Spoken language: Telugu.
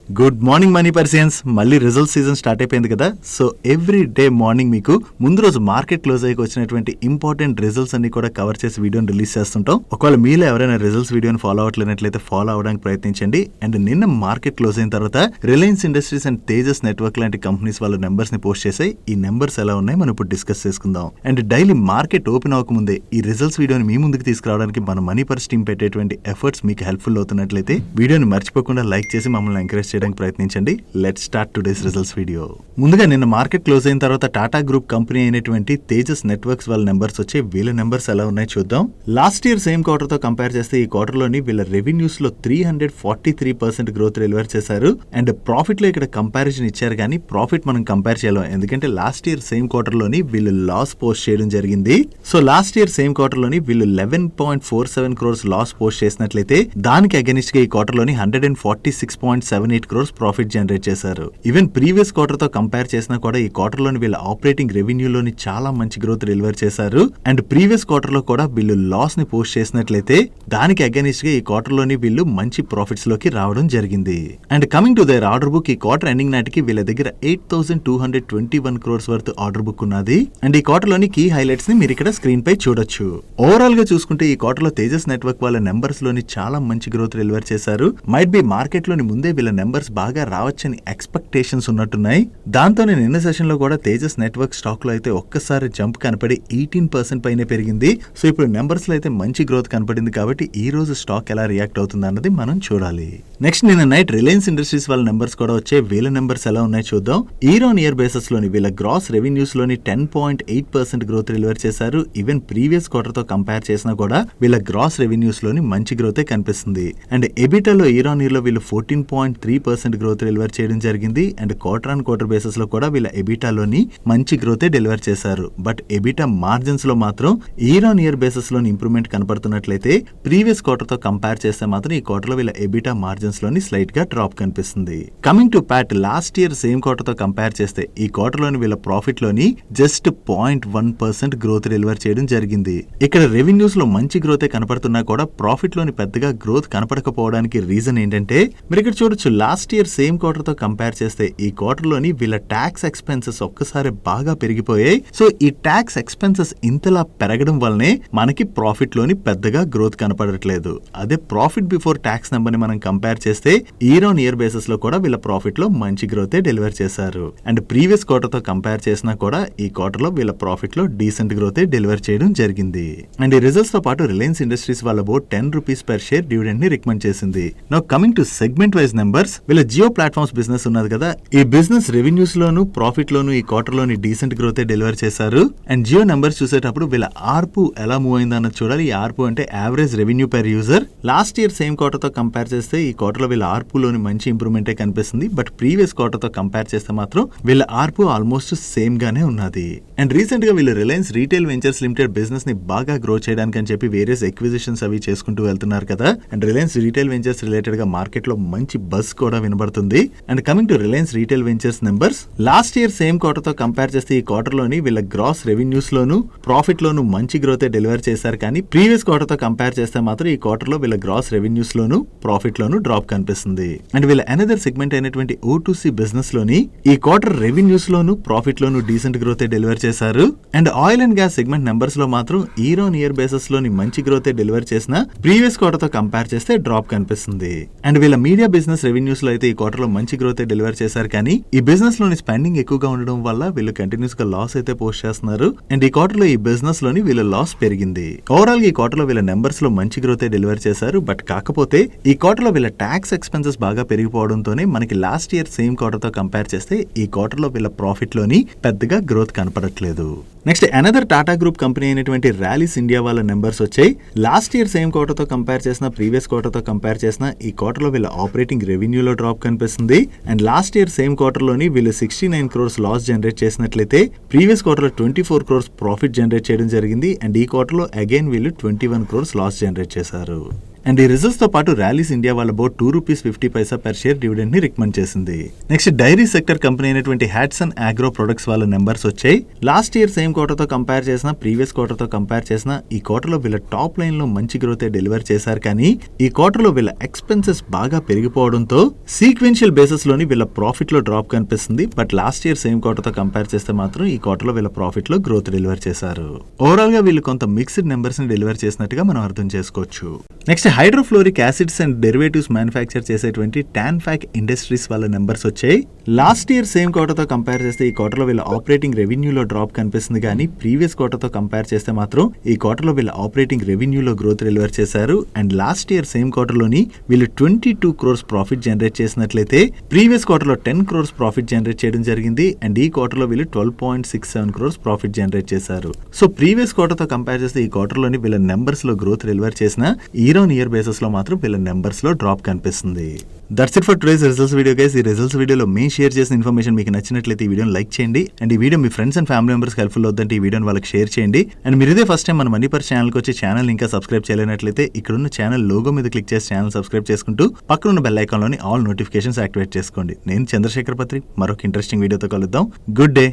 Good morning money persons. మళ్ళీ రిజల్ట్ సీజన్ స్టార్ట్ అయిపోయింది కదా. సో ఎవ్రీ డే మార్నింగ్ మీకు ముందు రోజు మార్కెట్ క్లోజ్ అయ్యి వచ్చినటువంటి ఇంపార్టెంట్ రిజల్ట్స్ అన్ని కూడా కవర్ చేసి వీడియోని రిలీజ్ చేస్తుంటాం. ఒకవేళ మీలో ఎవరైనా రిజల్ట్స్ వీడియోని ఫాలో అవ్వట్లేనట్లయితే ఫాలో అవడానికి ప్రయత్నించండి. అండ్ నిన్న మార్కెట్ క్లోజ్ అయిన తర్వాత Reliance industries and Tejas network లాంటి కంపెనీస్ వాళ్ళ నెంబర్స్ ని పోస్ట్ చేసాయి. ఈ నెంబర్స్ ఎలా ఉన్నాయి మనం ఇప్పుడు డిస్కస్ చేసుకుందాం. అండ్ డైలీ మార్కెట్ ఓపెన్ అవ్వకముందే ఈ రిజల్ట్స్ వీడియోని మీ ముందుకు తీసుకురావడానికి మన మనీ పర్స్ టీమ్ పెట్టేటువంటి ఎఫర్ట్స్ మీకు హెల్ప్ఫుల్ అవుతున్నట్లయితే వీడియోని మర్చిపోకుండా లైక్ చేసి మమ్మల్ని ఎంకరేజ్ చేయడానికి ప్రయత్నించండి. Let's start today's results video. ముందుగా నిన్న మార్కెట్ క్లోజ్ అయిన తర్వాత టాటా గ్రూప్ కంపెనీ అయినటువంటి తేజస్ నెట్వర్క్స్ వాళ్ళ నెంబర్స్ వచ్చి వీళ్ళ నెంబర్స్ ఎలా ఉన్నాయి చూద్దాం. లాస్ట్ ఇయర్ సేమ్ క్వార్టర్ తో కంపేర్ చేస్తే ఈ క్వార్టర్ లోని వీళ్ళ రెవెన్యూస్ లో 343% గ్రోత్ డెలివర్ చేశారు. అండ్ ప్రాఫిట్ లో ఇక్కడ కంపారిజన్ ఇచ్చారు కానీ ప్రాఫిట్ మనం కంపేర్ చేయలేం, ఎందుకంటే లాస్ట్ ఇయర్ సేమ్ క్వార్టర్ లోని వీళ్ళు లాస్ పోస్ట్ చేయడం జరిగింది. So last year same quarter లోని వీళ్ళు 11.47 crores లాస్ పోస్ట్ చేసినట్లయితే దానికి అగెనిస్ట్ గా ఈ క్వార్టర్ లోని 146.78 crores ప్రాఫిట్ జనరేట్ చేశారు. ఈవెన్ ప్రీవియస్ క్వార్టర్ తో కంపేర్ చేసినా కూడా ఈ క్వార్టర్ లోని వీళ్ళ ఆపరేటింగ్ రెవెన్యూలోని చాలా మంచి గ్రోత్ డెలివర్ చేశారు. అండ్ ప్రీవియస్ క్వార్టర్ లో కూడా వీళ్ళు లాస్ ని పోస్ట్ చేసినట్లయితే దానికి అగెనిస్ట్ గా ఈ క్వార్టర్ లోని వీళ్ళు మంచి ప్రాఫిట్స్ లోకి రావడం జరిగింది. And coming to their order book, ఈ క్వార్టర్ ఎండింగ్ నాటికి వీళ్ళ దగ్గర 8,221 crores వర్త్ ఆర్డర్ బుక్ ఉన్నది. అండ్ ఈ క్వార్టర్ లోని కీ హైలైట్స్ ని మీరు ఇక్కడ స్క్రీన్ పై చూడొచ్చు. ఓవరాల్ గా చూసుకుంటే ఈ క్వార్టర్ లో తేజస్ నెట్వర్క్ వాళ్ళ నెంబర్స్ లోని చాలా మంచి గ్రోత్ డెలివర్ చేశారు. మైట్ బి మార్కెట్ లోని ముందే వీళ్ళ నెంబర్స్ బాగా రావచ్చని ఎక్స్పెక్టేషన్స్ ఉన్నట్టున్నాయి. దాంతోనే నిన్న సెషన్ లో కూడా తేజస్ నెట్వర్క్ స్టాక్ లో అయితే ఒక్కసారి జంప్ కనపడి 18% పైనే పెరిగింది. సో ఇప్పుడు నెంబర్స్ లో అయితే మంచి గ్రోత్ కనపడింది కాబట్టి ఈ రోజు స్టాక్ ఎలా రియాక్ట్ అవుతుంది అన్నది మనం చూడాలి. నెక్స్ట్ నిన్న నైట్ రిలయన్స్ ఇండస్ట్రీస్ వాళ్ళ నెంబర్స్ కూడా వచ్చే వీళ్ళ నెంబర్స్ ఎలా ఉన్నాయి చూద్దాం. ఇయర్ ఆన్ ఇయర్ బేసిస్ లోని వీళ్ళ గ్రాస్ రెవెన్యూస్ లోని 10.8% గ్రోత్ డెలివర్ చేశారు. ఈవెన్ ప్రీవియస్ క్వార్టర్ తో కంపేర్ చేసినా కూడా వీళ్ళ గ్రాస్ రెవెన్యూస్ లోని మంచి గ్రోతే కనిపిస్తుంది. అండ్ ఎబిటాలో ఇయర్ ఆన్ ఇయర్ లో వీళ్ళు 14.3% గ్రోత్ డెలివర్ చేయడం జరిగింది. And quarter on quarter basis లో కూడా వీళ్ళ ఎబిటాలోని మంచి గ్రోతే డెలివర్ చేశారు. బట్ ఎబిటా మార్జిన్స్ లో మాత్రం ఇయర్ ఆన్ ఇయర్ బేసిస్ లోని ఇంప్రూవ్మెంట్ కనపడుతున్నట్లయితే ప్రీవియస్ క్వార్టర్ తో కంపేర్ చేస్తే మాత్రం ఈ క్వార్టర్ లో వీళ్ళ ఎబిటా మార్జిన్స్ లోని స్లైట్ గా డ్రాప్ కనిపిస్తుంది. Coming to Pat, last year same quarter తో కంపేర్ చేస్తే ఈ క్వార్టర్ లోని వీళ్ళ ప్రాఫిట్ లోని జస్ట్ 0.1% గ్రోత్ డెలివర్ చేయడం జరిగింది. ఇక్కడ రెవెన్యూస్ లో మంచి గ్రోతే కనపడుతున్నా కూడా ప్రాఫిట్ లోని పెద్దగా గ్రోత్ కనపడకపోవడానికి రీజన్ ఏంటంటే మీరు ఇక్కడ చూడొచ్చు, లాస్ట్ ఇయర్ సేమ్ క్వార్టర్ తో కంపేర్ చేస్తే ఈ క్వార్టర్ లోని వీళ్ళ ట్యాక్స్ ఎక్స్పెన్సెస్ ఒక్కసారి బాగా పెరిగిపోయాయి. సో ఈ ట్యాక్స్ ఎక్స్పెన్సెస్ ఇంతలా పెరగడం వల్లనే మనకి ప్రాఫిట్ లోని పెద్దగా గ్రోత్ కనపడట్లేదు. అదే ప్రాఫిట్ బిఫోర్ ట్యాక్స్ నెంబర్ ని మనం కంపేర్ చేస్తే ఇయర్ ఆన్ ఇయర్ బేసిస్ లో కూడా వీళ్ళ ప్రాఫిట్ లో మంచి గ్రోతే డెలివర్ చేశారు. అండ్ ప్రీవియస్ క్వార్టర్ తో కంపేర్ చేసినా కూడా ఈ క్వార్టర్ లో వీళ్ళ ప్రాఫిట్ లో డీసెంట్ గ్రోతే డెలివర్ చేయడం జరిగింది. అండ్ ఈ రిజల్ట్స్ తో పాటు రిలయన్స్ ఇండస్ట్రీస్ వాళ్ళ board 10 rupees per share dividend ని రికమెండ్ చేసింది. Now coming to segment wise numbers, వీళ్ళ జియో ప్లాట్ఫామ్స్ బిజినెస్ ఉన్నది కదా, ఈ బిజినెస్ రెవెన్యూస్ లోను ప్రాఫిట్ లోను ఈ క్వార్టర్ లోని డీసెంట్ గ్రోతే డెలివర్ చేశారు. అండ్ జియో నెంబర్స్ చూసేటప్పుడు వీళ్ళ ఆర్పు ఎలా మూవ్ అయింది అన్నది చూడాలి. ఈ ఆర్పు అంటే average revenue per user. Last year same quarter తో కంపేర్ చేస్తే ఈ క్వార్టర్ లో వీళ్ళ ఆర్పు లోని మంచి ఇంప్రూవ్మెంటే కనిపిస్తుంది. బట్ ప్రీవియస్ క్వార్టర్ తో కంపేర్ చేస్తే మాత్రం వీళ్ళ ఆర్పు ఆల్మోస్ట్ సేమ్ గానే ఉన్నది. అండ్ రీసెంట్ గా వీళ్ళు Reliance retail ventures limited business ని బాగా గ్రో చేయడానికి అని చెప్పి వేరియస్ ఎక్విజిషన్స్ అవి చేసుకుంటూ వెళ్తున్నారు కదా. And Reliance retail ventures related గా మార్కెట్ లో మంచి బజ్ కూడా వినబడుతుంది. And coming to Reliance retail ventures numbers, last year same quarter తో కంపేర్ చేస్తే ఈ క్వార్టర్ లోని వీళ్ళ గ్రాస్ రెవెన్యూస్ లోను ప్రాఫిట్ లోను మంచి గ్రోత్ డెలివర్ చేశారు. కానీ ప్రీవియస్ క్వార్టర్ తో కంపేర్ చేస్తే మాత్రం ఈ క్వార్టర్ లో వీళ్ళ గ్రాస్ రెవెన్యూస్ లోను ప్రాఫిట్ లోను డ్రాప్ కనిపిస్తుంది. అండ్ వీళ్ళ అనదర్ సెగ్మెంట్ అయినటువంటి O2C బిజినెస్ లోని ఈ క్వార్టర్ రెవెన్యూస్ లోను ప్రాఫిట్ లోను డీసెంట్ గ్రోత్ డెలివర్ చేశారు. And oil and gas segment numbers లో మాత్రం ఇయర్ ఆన్ ఇయర్ బేసిస్ లోని మంచి గ్రోత్ డెలివర్ చేసిన ప్రీవియస్ క్వార్టర్ తో కంపేర్ చేస్తే డ్రాప్ కనిపిస్తుంది. అండ్ వీళ్ళ మీడియా బిజినెస్ రెవెన్యూస్ లో అయితే ఈ క్వార్టర్ లో మంచి గ్రోత్ డెలివర్ చేశారు. కానీ ఈ బిజినెస్ లోని స్పెండింగ్ ఎక్కువగా ఉండడం వల్ల వీళ్ళు కంటిన్యూస్ గా లాస్ అయితే పోస్ట్ చేస్తున్నారు. అండ్ ఈ క్వార్టర్ లో ఈ బిజినెస్ లోని వీళ్ళ లాస్ పెరిగింది. ఓవరాల్ గా ఈ క్వార్టర్ లో వీళ్ళ నెంబర్స్ లో మంచి గ్రోత్ డెలివర్ చేశారు. బట్ కాకపోతే ఈ క్వార్టర్ లో వీళ్ళ ట్యాక్స్ ఎక్స్పెన్సెస్ బాగా పెరిగిపోవడంతోనే మనకి లాస్ట్ ఇయర్ సేమ్ క్వార్టర్ తో కంపేర్ చేస్తే ఈ క్వార్టర్ లో వీళ్ళ ప్రాఫిట్ లోని పెద్దగా గ్రోత్ కనపడట్లేదు. Next another Tata group company అయినటువంటి ర్యాలీస్ ఇండియా వాళ్ళ నెంబర్స్ వచ్చాయి. లాస్ట్ ఇయర్ సేమ్ క్వార్టర్ తో కంపేర్ చేసిన ప్రీవియస్ క్వార్టర్ తో కంపేర్ చేసిన ఈ క్వార్టర్ లో వీళ్ళ ఆపరేటింగ్ రెవెన్యూలో డ్రాప్ కనిపిస్తుంది. And last year same quarter లోని వీళ్ళు 69 crores లాస్ జనరేట్ చేసినట్లయితే ప్రీవియస్ క్వార్టర్ లో 24 crores ప్రాఫిట్ జనరేట్ చేయడం జరిగింది. అండ్ ఈ క్వార్టర్ లో అగైన్ వీళ్ళు 21 crores లాస్ జనరేట్ చేశారు. అండ్ ఈ రిజల్ట్స్ తో పాటు ర్యాలీస్ ఇండియా వాళ్ళ బోర్డ్ ₹2.50 per share డివిడెండ్ ని రికమెండ్ చేసింది. నెక్స్ట్ డైరీ సెక్టర్ కంపెనీ అయినటువంటి హ్యాట్సన్ అగ్రో ప్రొడక్ట్స్ వాళ్ళ నెంబర్స్ వచ్చాయి. లాస్ట్ ఇయర్ సేమ్ క్వార్టర్ తో కంపేర్ చేసినా, ప్రీవియస్ క్వార్టర్ తో కంపేర్ చేసినా ఈ క్వార్టర్ లో వీళ్ళ టాప్ లైన్ లో మంచి గ్రోత్ డెలివర్ చేశారు. కానీ ఈ క్వార్టర్ లో వీళ్ళ ఎక్స్పెన్సెస్ బాగా పెరిగిపోవడంతో సీక్వెన్షియల్ బేసిస్ లోని వీళ్ళ ప్రాఫిట్ లో డ్రాప్ కనిపిస్తుంది. But last year same quarter తో కంపేర్ చేస్తే మాత్రం ఈ క్వార్టర్ లో వీళ్ళ ప్రాఫిట్ లో గ్రోత్ డెలివర్ చేశారు. ఓవరాల్ గా వీళ్ళు కొంత మిక్స్డ్ నెంబర్స్ ని డెలివర్ చేసినట్టుగా మనం అర్థం చేసుకోవచ్చు. Next hydrofluoric acids and derivatives manufacture చేసేటువంటి టాన్ఫాక్ ఇండస్ట్రీస్ వాళ్ళ నెంబర్స్ వచ్చాయి. లాస్ట్ ఇయర్ సేమ్ క్వార్టర్ తో కంపేర్ చేస్తే ఈ క్వార్టర్ లో వీళ్ళ ఆపరేటింగ్ రెవెన్యూలో డ్రాప్ కనిపిస్తుంది. కానీ ప్రీవియస్ క్వార్టర్ తో కంపేర్ చేస్తే మాత్రం ఈ క్వార్టర్ లో వీళ్ళ ఆపరేటింగ్ రెవెన్యూలో గ్రోత్ డెలివర్ చేశారు. And last year same quarter లోని వీళ్ళు 22 crores ప్రాఫిట్ జనరేట్ చేసినట్లయితే ప్రీవియస్ క్వార్టర్ లో 10 crores ప్రాఫిట్ జనరేట్ చేయడం జరిగింది. అండ్ ఈ క్వార్టర్ లో వీళ్ళు 12.67 crores ప్రాఫిట్ జనరేట్ చేశారు. సో ప్రీవియస్ క్వార్టర్ తో కంపేర్ చేస్తే ఈ క్వార్టర్ లోని వీళ్ళ నెంబర్స్ లో గ్రోత్ డెలివర్ చేసిన ఇయర్ ఆన్ ఇయర్ బేసిస్ లో మాత్రం వీళ్ళ నెంబర్స్ లో డ్రాప్ కనిపిస్తుంది. That's it for today's results video guys. ఈ రిజల్ట్స్ వీడియోలో మేము షేర్ చేసిన ఇన్ఫర్మేషన్ మీకు నచ్చినట్లయితే ఈ వీడియోని లైక్ చేయండి. అండ్ ఈ video me friends and family members helpful అవుతుంటే ఈ వీడియోని వాళ్ళకి షేర్ చేయండి. అండ్ మీరు ఇదే ఫస్ట్ టైం మన మనీ పర్ ఛానల్కి వచ్చి ఛానల్ ఇంకా సబ్స్క్రైబ్ చేయలేనట్లయితే ఇక్కడున్న ఛానల్ లోగో మీద క్లిక్ చేసి ఛానల్ సబ్స్క్రైబ్ చేసుకుంటూ పక్కనున్న బెల్ ఐకాన్లోని ఆల్ నోటిఫికేషన్స్ యాక్టివేట్ చేసుకోండి. నేను చంద్రశేఖర్ పత్రి మరొక ఇంట్రెస్టింగ్ వీడియోతో కలుద్దాం. Good day.